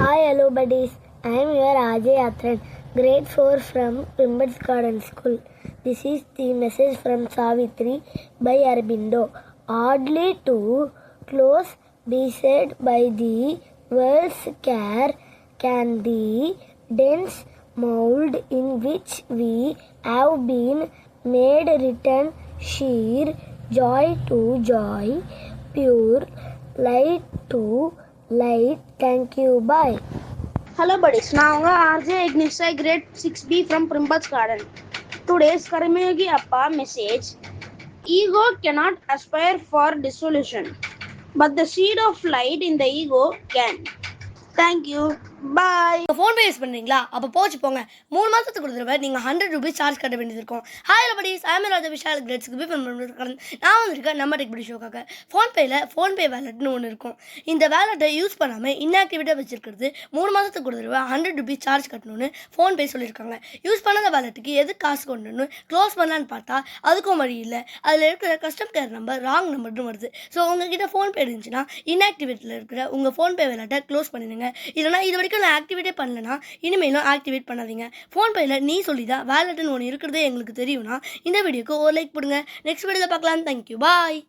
Hi, hello buddies. I am your Ajay Atran, grade 4 from Pimbats Garden School. This is the message from Savitri by Aurobindo. Oddly too close beset by the world's care can the dense mold in which we have been made return sheer joy to joy, pure light to light. Thank you. Bye. Hello buddies, நான் உங்க RJ Ignisha grade 6B from Primbats Garden. Today's Karmayogi Appa message: Ego cannot aspire for dissolution, but the seed of light in the ego can. Thank you. Bye. PhonePe use பண்ணுறீங்களா? அப்போ போச்சு போங்க. 3 மாதத்துக்கு ஒரு தடவை நீங்கள் 100 ரூபீஸ் சார்ஜ் கட்ட வேண்டியது இருக்கும். ஹாய் படிஸ், ஐ எம் ராஜா விஷால் கிரேட்ஸ்க்கு நான் வந்திருக்கேன் நம்ம டெக்படி ஷோக்காக. ஃபோன்பே வேலட்னு ஒன்று இருக்கும். இந்த வேலட்டை யூஸ் பண்ணாமல் இன்ஆக்டிவேட்டாக வச்சிருக்கிறது 3 மாதத்துக்கு ஒரு தடவை 100 ரூபீஸ் சார்ஜ் கட்டணும்னு ஃபோன்பே சொல்லியிருக்காங்க. யூஸ் பண்ணாத வேலட்டுக்கு எது காசு கொண்டுன்னு க்ளோஸ் பண்ணலான்னு பார்த்தா அதுக்கும் வழி இல்லை. அதில் இருக்கிற கஸ்டமர் கேர் நம்பர் ராங் நம்பர்னு வருது. ஸோ உங்ககிட்ட ஃபோன்பே இருந்துச்சுன்னா இன்ஆக்டிவேட்டில் இருக்கிற உங்கள் ஃபோன்பே வேலட்டை க்ளோஸ் பண்ணிடுங்க. இல்லைனா இது வரைக்கும் நான் ஆக்டிவேட்டே பண்ணலன்னா இனிமேலும் ஆக்டிவேட் பண்ணாதீங்க. ஃபோன்பேயில் நீ சொல்லிதான் வேலட்னு ஒன்று இருக்கிறதே எங்களுக்கு தெரியும்னா இந்த வீடியோக்கு ஒரு லைக் போடுங்க. நெக்ஸ்ட் வீடியோவில் பார்க்கலாம். தேங்க்யூ. பாய்.